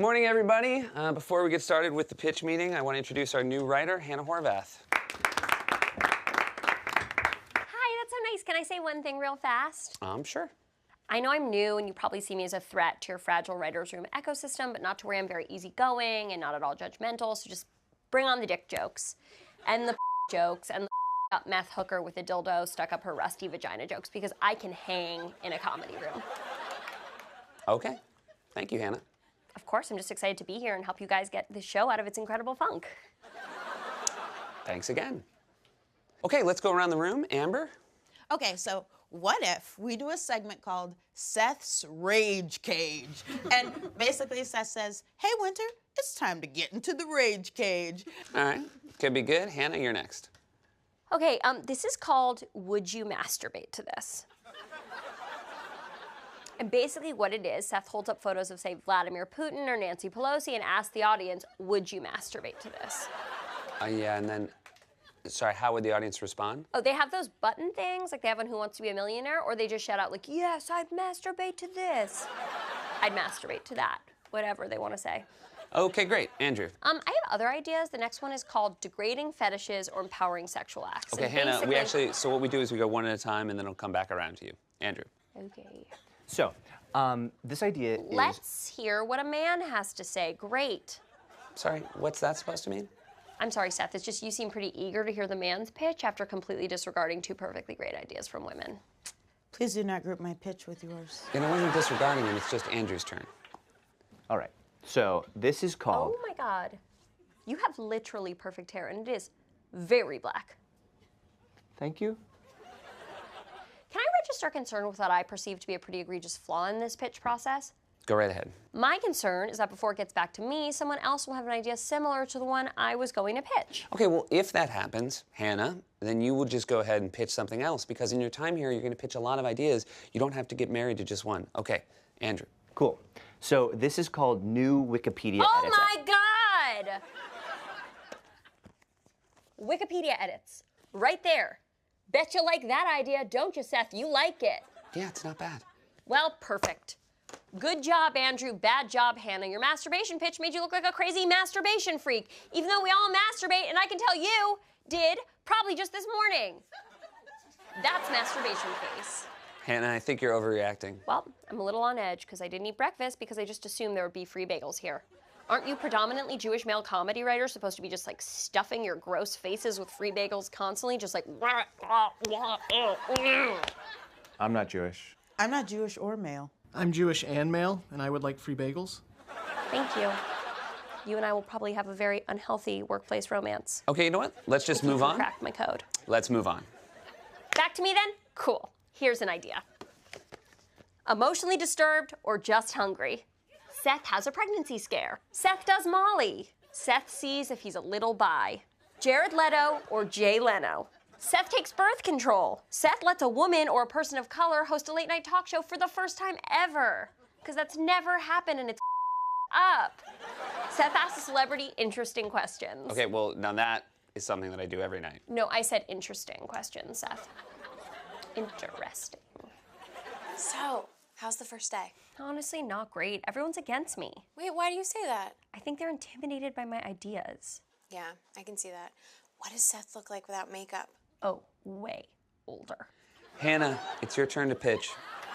Morning, everybody. Before we get started with the pitch meeting, I want to introduce our new writer, Hannah Horvath. Hi, that's so nice. Can I say one thing real fast? Sure. I know I'm new, and you probably see me as a threat to your fragile writer's room ecosystem, but not to worry, I'm very easygoing and not at all judgmental, so just bring on the dick jokes, and the jokes, and the meth hooker with a dildo stuck up her rusty vagina jokes, because I can hang in a comedy room. Okay. Thank you, Hannah. Of course, I'm just excited to be here and help you guys get this show out of its incredible funk. Thanks again. Okay, let's go around the room. Amber? Okay, so what if we do a segment called Seth's Rage Cage? And basically Seth says, hey, Winter, it's time to get into the rage cage. All right. Could be good. Hannah, you're next. Okay, this is called Would You Masturbate to This? And basically what it is, Seth holds up photos of, say, Vladimir Putin or Nancy Pelosi and asks the audience, would you masturbate to this? Yeah, and then, sorry, how would the audience respond? Oh, they have those button things, like they have on Who Wants to Be a Millionaire, or they just shout out, like, yes, I'd masturbate to this. I'd masturbate to that, whatever they want to say. Okay, great. Andrew? I have other ideas. The next one is called Degrading Fetishes or Empowering Sexual Acts. Okay, Hannah, so what we do is we go one at a time, and then it'll come back around to you. Andrew? Okay. So, this idea is... Let's hear what a man has to say. Great. Sorry, what's that supposed to mean? I'm sorry, Seth. It's just you seem pretty eager to hear the man's pitch after completely disregarding two perfectly great ideas from women. Please do not group my pitch with yours. And I wasn't disregarding him. It's just Andrew's turn. All right. So, this is called... Oh, my God. You have literally perfect hair, and it is very black. Thank you. Can I register concern with what I perceive to be a pretty egregious flaw in this pitch process? Go right ahead. My concern is that before it gets back to me, someone else will have an idea similar to the one I was going to pitch. Okay, well, if that happens, Hannah, then you will just go ahead and pitch something else, because in your time here, you're going to pitch a lot of ideas. You don't have to get married to just one. Okay, Andrew. Cool. So, this is called New Wikipedia Oh, Edits. my God! Wikipedia edits. Right there. Bet you like that idea, don't you, Seth? You like it. Yeah, it's not bad. Well, perfect. Good job, Andrew. Bad job, Hannah. Your masturbation pitch made you look like a crazy masturbation freak, even though we all masturbate, and I can tell you did probably just this morning. That's masturbation face. Hannah, I think you're overreacting. Well, I'm a little on edge because I didn't eat breakfast because I just assumed there would be free bagels here. Aren't you predominantly Jewish male comedy writers supposed to be just like stuffing your gross faces with free bagels constantly, just like... I'm not Jewish. I'm not Jewish or male. I'm Jewish and male, and I would like free bagels. Thank you. You and I will probably have a very unhealthy workplace romance. Okay, you know what? Let's just move on. Crack my code. Let's move on. Back to me then? Cool. Here's an idea. Emotionally disturbed or just hungry? Seth has a pregnancy scare. Seth does Molly. Seth sees if he's a little bi. Jared Leto or Jay Leno? Seth takes birth control. Seth lets a woman or a person of color host a late-night talk show for the first time ever. Because that's never happened and it's up. Seth asks a celebrity interesting questions. Okay, well, now that is something that I do every night. No, I said interesting questions, Seth. Interesting. So, how's the first day? Honestly, not great. Everyone's against me. Wait, why do you say that? I think they're intimidated by my ideas. Yeah, I can see that. What does Seth look like without makeup? Oh, way older. Hannah, it's your turn to pitch.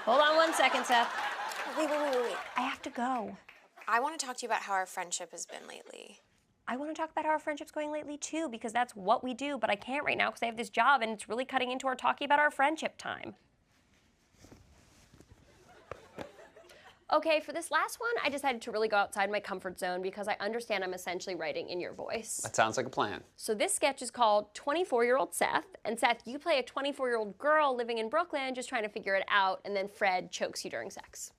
Hold on one second, Seth. Wait. I have to go. I want to talk to you about how our friendship has been lately. I want to talk about how our friendship's going lately, too, because that's what we do, but I can't right now because I have this job, and it's really cutting into our talking about our friendship time. Okay, for this last one, I decided to really go outside my comfort zone because I understand I'm essentially writing in your voice. That sounds like a plan. So this sketch is called 24-Year-Old Seth, and Seth, you play a 24-year-old girl living in Brooklyn just trying to figure it out, and then Fred chokes you during sex.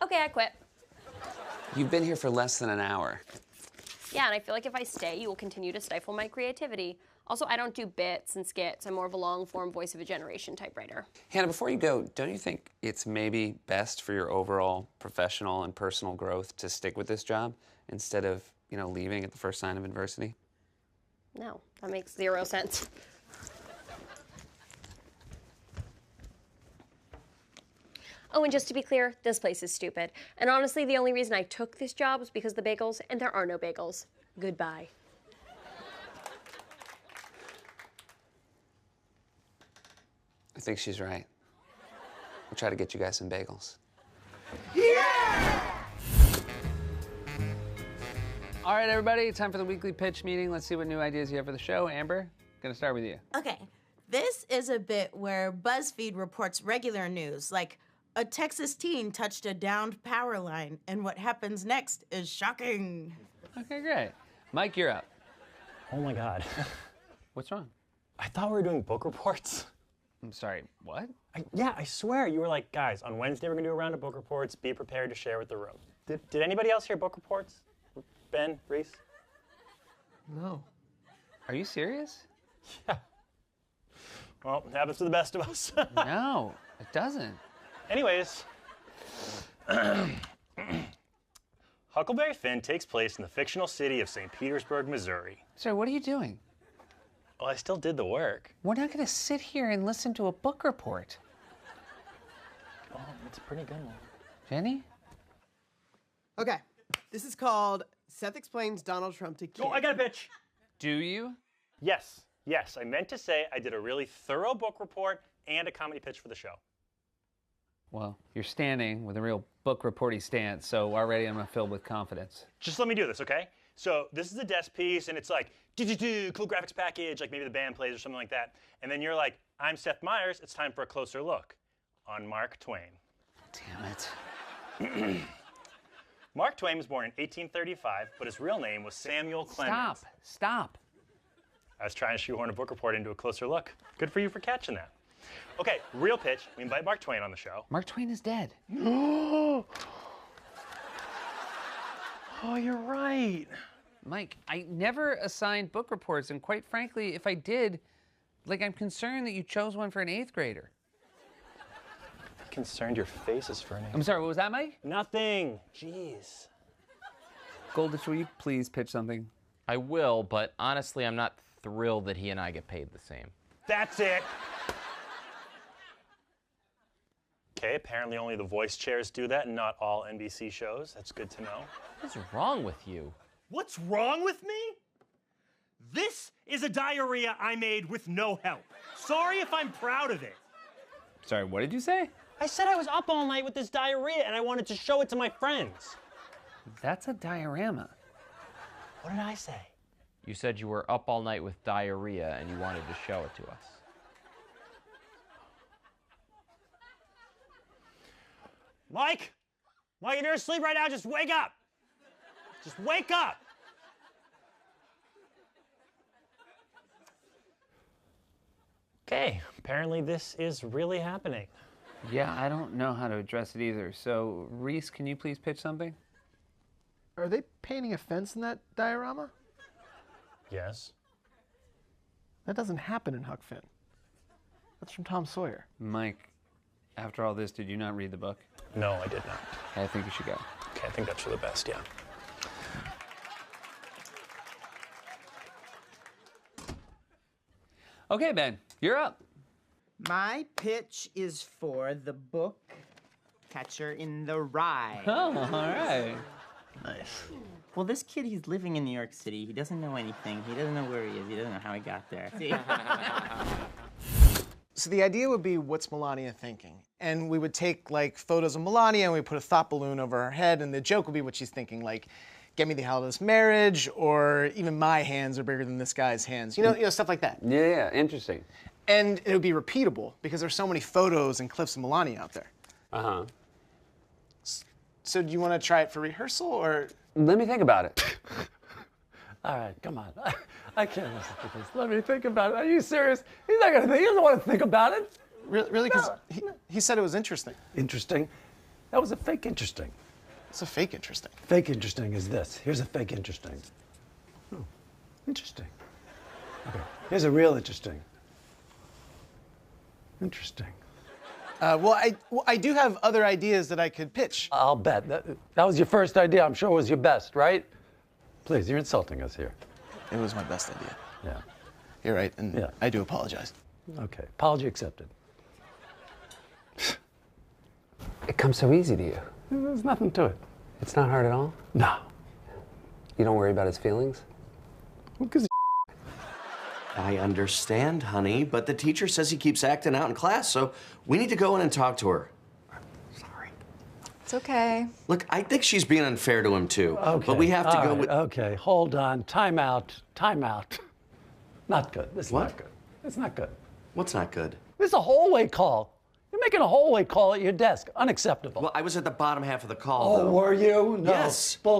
Okay, I quit. You've been here for less than an hour. Yeah, and I feel like if I stay, you will continue to stifle my creativity. Also, I don't do bits and skits. I'm more of a long-form voice of a generation type writer. Hannah, before you go, don't you think it's maybe best for your overall professional and personal growth to stick with this job instead of, leaving at the first sign of adversity? No, that makes 0 sense. Oh, and just to be clear, this place is stupid. And honestly, the only reason I took this job was because of the bagels, and there are no bagels. Goodbye. I think she's right. We'll try to get you guys some bagels. All right, everybody, time for the weekly pitch meeting. Let's see what new ideas you have for the show. Amber, gonna start with you. Okay, this is a bit where BuzzFeed reports regular news, like a Texas teen touched a downed power line, and what happens next is shocking. Okay, great. Mike, you're up. Oh my God. What's wrong? I thought we were doing book reports. I'm sorry, what? Yeah, I swear. You were like, guys, on Wednesday we're gonna do a round of book reports. Be prepared to share with the room. Did anybody else hear book reports? Ben, Reese? No. Are you serious? Yeah. Well, it happens to the best of us. No, it doesn't. Anyways, Huckleberry Finn takes place in the fictional city of St. Petersburg, Missouri. Sorry, what are you doing? Well, I still did the work. We're not gonna sit here and listen to a book report. Oh, it's a pretty good one. Jenny? Okay, this is called Seth Explains Donald Trump to Kids. Oh, I got a pitch. Do you? Yes, I meant to say I did a really thorough book report and a comedy pitch for the show. Well, you're standing with a real book reporty stance, so already I'm filled with confidence. Just let me do this, okay? So this is a desk piece, and it's like, cool graphics package, like maybe the band plays or something like that. And then you're like, I'm Seth Meyers, it's time for a closer look on Mark Twain. Damn it. Mark Twain was born in 1835, but his real name was Samuel Clemens. Stop. I was trying to shoehorn a book report into a closer look. Good for you for catching that. Okay, real pitch. We invite Mark Twain on the show. Mark Twain is dead. Oh, you're right. Mike, I never assigned book reports, and quite frankly, if I did, I'm concerned that you chose one for an 8th grader. Concerned your face is for an I'm sorry, what was that, Mike? Nothing. Jeez. Golditch, will you please pitch something? I will, but honestly, I'm not thrilled that he and I get paid the same. That's it. Okay, apparently only the voice chairs do that and not all NBC shows. That's good to know. What's wrong with you? What's wrong with me? This is a diarrhea I made with no help. Sorry if I'm proud of it. Sorry, what did you say? I said I was up all night with this diarrhea and I wanted to show it to my friends. That's a diorama. What did I say? You said you were up all night with diarrhea and you wanted to show it to us. Mike, if you're asleep right now, just wake up. Just wake up. Okay, apparently this is really happening. Yeah, I don't know how to address it either. So, Reese, can you please pitch something? Are they painting a fence in that diorama? Yes. That doesn't happen in Huck Finn. That's from Tom Sawyer. Mike, after all this, did you not read the book? No, I did not. I think you should go. Okay, I think that's for the best, yeah. Okay, Ben, you're up. My pitch is for the book Catcher in the Rye. Oh, all right. Nice. Well, this kid, he's living in New York City. He doesn't know anything. He doesn't know where he is. He doesn't know how he got there. So the idea would be, what's Melania thinking? And we would take photos of Melania and we put a thought balloon over her head, and the joke would be what she's thinking, get me the hell out of this marriage, or even my hands are bigger than this guy's hands. You know, stuff like that. Yeah, interesting. And it would be repeatable because there's so many photos and clips of Melania out there. Uh-huh. So do you want to try it for rehearsal, or? Let me think about it. All right, come on. I can't listen to this. Let me think about it. Are you serious? He's not gonna think. He doesn't want to think about it. Really? Because he said it was interesting. Interesting? That was a fake interesting. It's a fake interesting. Fake interesting is this. Here's a fake interesting. Oh, interesting. Okay, here's a real interesting. Interesting. Well, I do have other ideas that I could pitch. I'll bet. That was your first idea. I'm sure it was your best, right? Please, you're insulting us here. It was my best idea. Yeah. You're right, and I do apologize. Okay, apology accepted. It comes so easy to you. There's nothing to it. It's not hard at all? No. You don't worry about his feelings? Who gives a I understand, honey, but the teacher says he keeps acting out in class, so we need to go in and talk to her. It's okay. Look, I think she's being unfair to him, too. Okay. But we have to all go right, with... Okay, hold on. Time out. Time out. Not good. This is What? not good. It's not good. What's not good? This is a hallway call. You're making a hallway call at your desk. Unacceptable. Well, I was at the bottom half of the call, Oh, though. were you? No. Yes. Bull.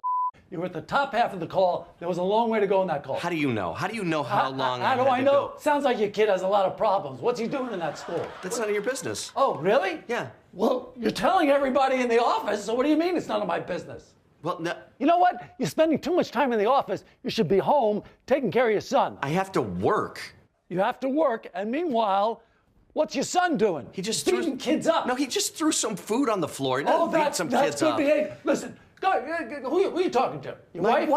You were at the top half of the call. There was a long way to go in that call. How do you know? How do you know how long How do had I to know? go? Sounds like your kid has a lot of problems. What's he doing in that school? That's none of your business. Oh, really? Yeah. Well, you're telling everybody in the office, so what do you mean it's none of my business? Well, no, You know what? You're spending too much time in the office. You should be home taking care of your son. I have to work. You have to work, and meanwhile, what's your son doing? He just beating kids up. No, he just threw some food on the floor. He Oh, doesn't beat that's some that's kids good up. behavior. Listen, who are you talking to? Your My wife?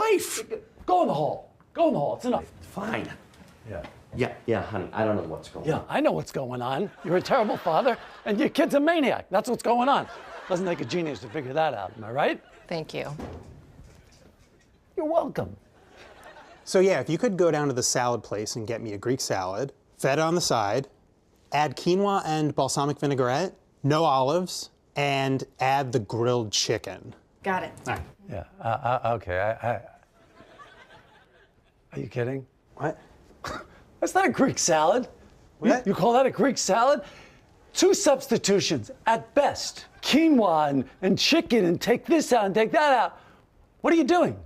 wife. Go in the hall. Go in the hall. It's enough. Fine. Yeah. Yeah, honey, I don't know what's going on. Yeah, I know what's going on. You're a terrible father, and your kid's a maniac. That's what's going on. Doesn't take a genius to figure that out. Am I right? Thank you. You're welcome. So yeah, if you could go down to the salad place and get me a Greek salad, feta on the side, add quinoa and balsamic vinaigrette, no olives, and add the grilled chicken. Got it. Yeah. Okay. Are you kidding? What? That's not a Greek salad. What? You call that a Greek salad? 2 substitutions at best. Quinoa and chicken, and take this out and take that out. What are you doing?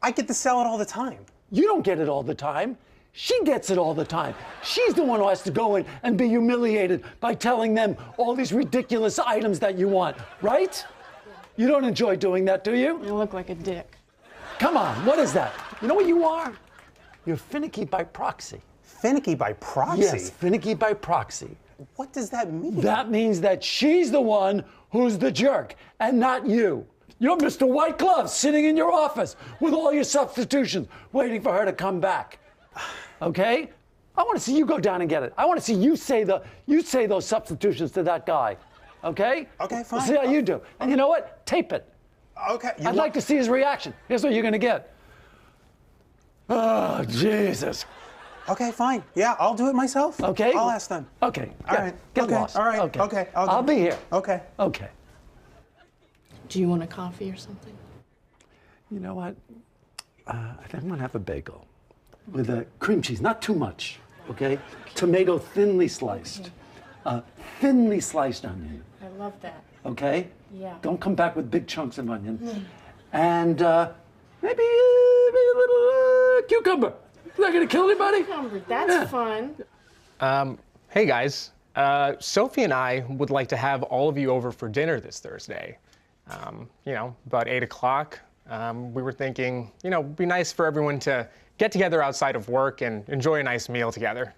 I get the salad all the time. You don't get it all the time. She gets it all the time. She's the one who has to go in and be humiliated by telling them all these ridiculous items that you want, right? You don't enjoy doing that, do you? You look like a dick. Come on, what is that? You know what you are? You're finicky by proxy. Finicky by proxy? Yes, finicky by proxy. What does that mean? That means that she's the one who's the jerk and not you. You're Mr. White Glove sitting in your office with all your substitutions, waiting for her to come back. Okay? I want to see you go down and get it. I want to see you say those substitutions to that guy. Okay? Okay, fine. We'll see how you do. And you know what? Tape it. Okay. I'd like to see his reaction. Here's what you're going to get. Oh, Jesus. Okay, fine. Yeah, I'll do it myself. Okay? I'll ask them. Okay. All right. Get okay. lost. All right. Okay. Okay. I'll be here. Okay. Okay. Do you want a coffee or something? You know what? I think I'm gonna have a bagel with cream cheese, not too much, okay? Tomato thinly sliced, thinly sliced onion, I love that. okay? Yeah. Don't come back with big chunks of onion, and maybe a little cucumber. Is that gonna kill anybody? That's fun. Hey guys, Sophie and I would like to have all of you over for dinner this Thursday. You know, about 8 o'clock. We were thinking, you know, it'd be nice for everyone to get together outside of work and enjoy a nice meal together.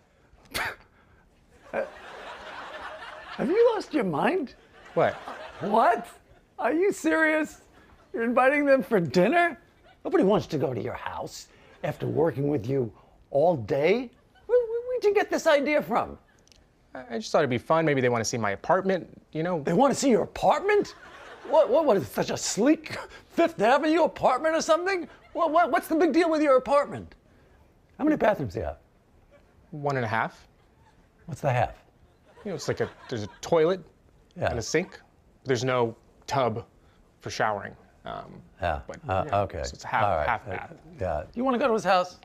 Have you lost your mind? What? What? Are you serious? You're inviting them for dinner? Nobody wants to go to your house after working with you all day. Where'd you get this idea from? I just thought it'd be fun. Maybe they want to see my apartment, you know. They want to see your apartment? What is it, such a sleek Fifth Avenue apartment or something? What's the big deal with your apartment? How many bathrooms do you have? 1.5. What's the half? You know, it's like there's a toilet and a sink. There's no tub for showering. But, Okay. So it's a half right. bath. Yeah. You want to go to his house?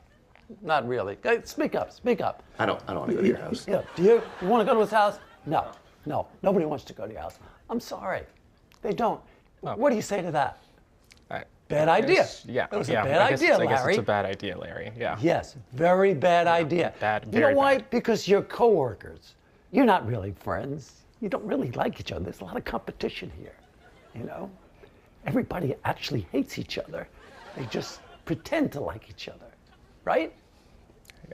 Not really. Hey, speak up. Speak up. I don't want to go to your house. Yeah. Do you? You want to go to his house? No. Nobody wants to go to your house. I'm sorry. They don't. What do you say to that? Bad idea. Yeah. It was yeah, a bad idea, I guess Larry. it's a bad idea, Larry. Yeah. Yes, very bad idea. Bad. You know Very why? bad. Because you're coworkers. You're not really friends. You don't really like each other. There's a lot of competition here. You know, everybody actually hates each other. They just pretend to like each other, right?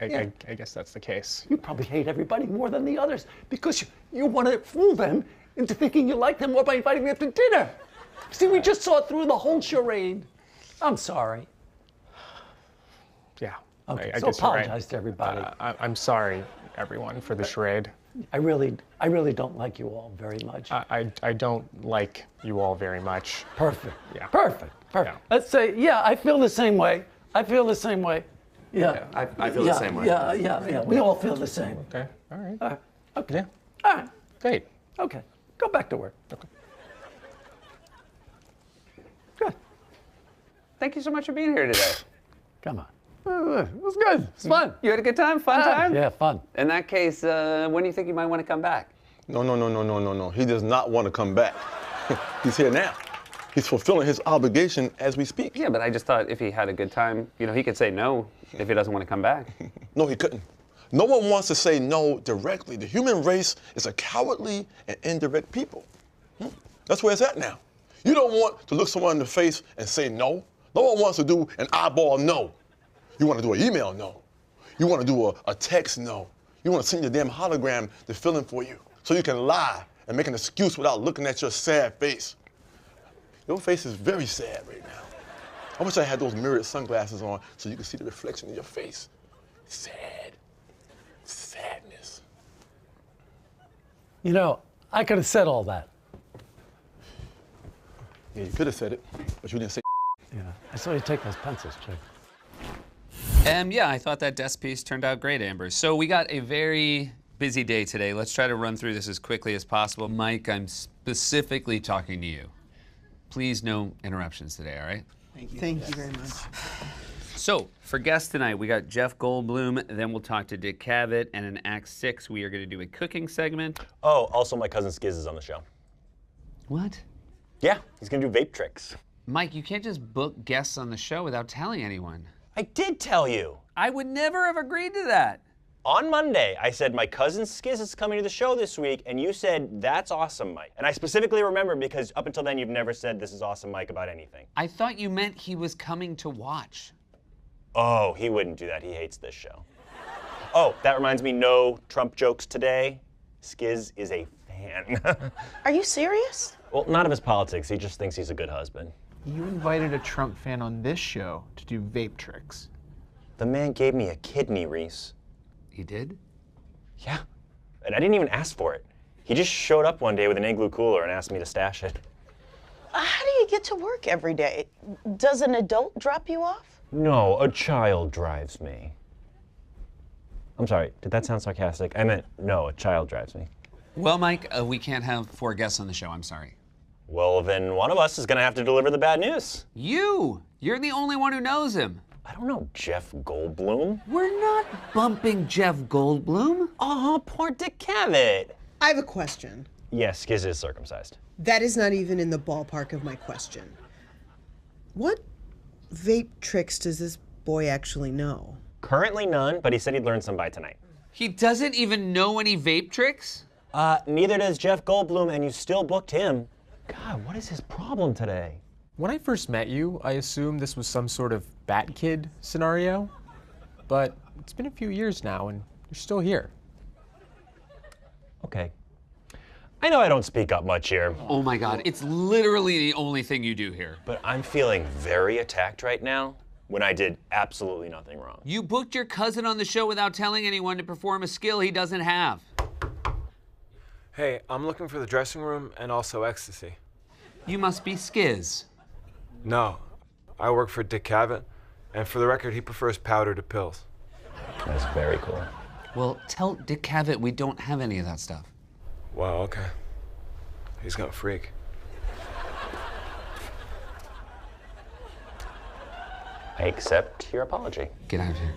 I guess that's the case. You probably hate everybody more than the others because you want to fool them into thinking you like them more by inviting them to dinner. See, we just saw through the whole charade. I'm sorry. Yeah. Okay, I so guess you're right. apologize to everybody. I'm sorry, everyone, for the charade. I really don't like you all very much. I don't like you all very much. Perfect. Yeah. Perfect. Yeah. Let's say, yeah, I feel the same way. I feel the same way. Yeah. I feel the same way. Yeah. We all feel the same. Okay. All right. All right. Okay. Yeah. All right. Great. Okay. Go back to work. Okay. Good. Thank you so much for being here today. Come on. It was good. It's fun. You had a good time? Fun time? Yeah, fun. In that case, when do you think you might want to come back? No. He does not want to come back. He's here now. He's fulfilling his obligation as we speak. Yeah, but I just thought if he had a good time, he could say no if he doesn't want to come back. No, he couldn't. No one wants to say no directly. The human race is a cowardly and indirect people. That's where it's at now. You don't want to look someone in the face and say no. No one wants to do an eyeball no. You want to do an email no. You want to do a text no. You want to send your damn hologram to fill in for you so you can lie and make an excuse without looking at your sad face. Your face is very sad right now. I wish I had those mirrored sunglasses on so you could see the reflection in your face. Sad. Sadness. I could have said all that. Yeah, you could have said it, but you didn't say. Yeah. I saw you take those pencils, Chuck. Yeah, I thought that desk piece turned out great, Amber. So we got a very busy day today. Let's try to run through this as quickly as possible. Mike, I'm specifically talking to you. Please, no interruptions today, all right? Thank you very much. So, for guests tonight, we got Jeff Goldblum, then we'll talk to Dick Cavett, and in Act 6, we are going to do a cooking segment. Oh, also my cousin Skiz is on the show. What? Yeah, he's gonna do vape tricks. Mike, you can't just book guests on the show without telling anyone. I did tell you. I would never have agreed to that. On Monday, I said my cousin Skiz is coming to the show this week, and you said, that's awesome, Mike. And I specifically remember because up until then, you've never said this is awesome, Mike, about anything. I thought you meant he was coming to watch. Oh, he wouldn't do that. He hates this show. Oh, that reminds me, no Trump jokes today. Skiz is a fan. Are you serious? Well, not of his politics. He just thinks he's a good husband. You invited a Trump fan on this show to do vape tricks. The man gave me a kidney, Reese. He did? Yeah. And I didn't even ask for it. He just showed up one day with an igloo cooler and asked me to stash it. How do you get to work every day? Does an adult drop you off? No, a child drives me. I'm sorry, did that sound sarcastic? I meant, no, a child drives me. Well, Mike, we can't have 4 guests on the show. I'm sorry. Well, then one of us is gonna have to deliver the bad news. You! You're the only one who knows him. I don't know Jeff Goldblum. We're not bumping Jeff Goldblum. Oh, poor Dick Cavett. I have a question. Yes, Skiz is circumcised. That is not even in the ballpark of my question. What vape tricks does this boy actually know? Currently none, but he said he'd learn some by tonight. He doesn't even know any vape tricks? Neither does Jeff Goldblum, and you still booked him. God, what is his problem today? When I first met you, I assumed this was some sort of Bat Kid scenario, but it's been a few years now, and you're still here. Okay. I know I don't speak up much here. Oh my God, it's literally the only thing you do here. But I'm feeling very attacked right now when I did absolutely nothing wrong. You booked your cousin on the show without telling anyone to perform a skill he doesn't have. Hey, I'm looking for the dressing room and also ecstasy. You must be Skiz. No, I work for Dick Cavett, and for the record, he prefers powder to pills. That's very cool. Well, tell Dick Cavett we don't have any of that stuff. Wow, okay. He's got a freak. I accept your apology. Get out of here.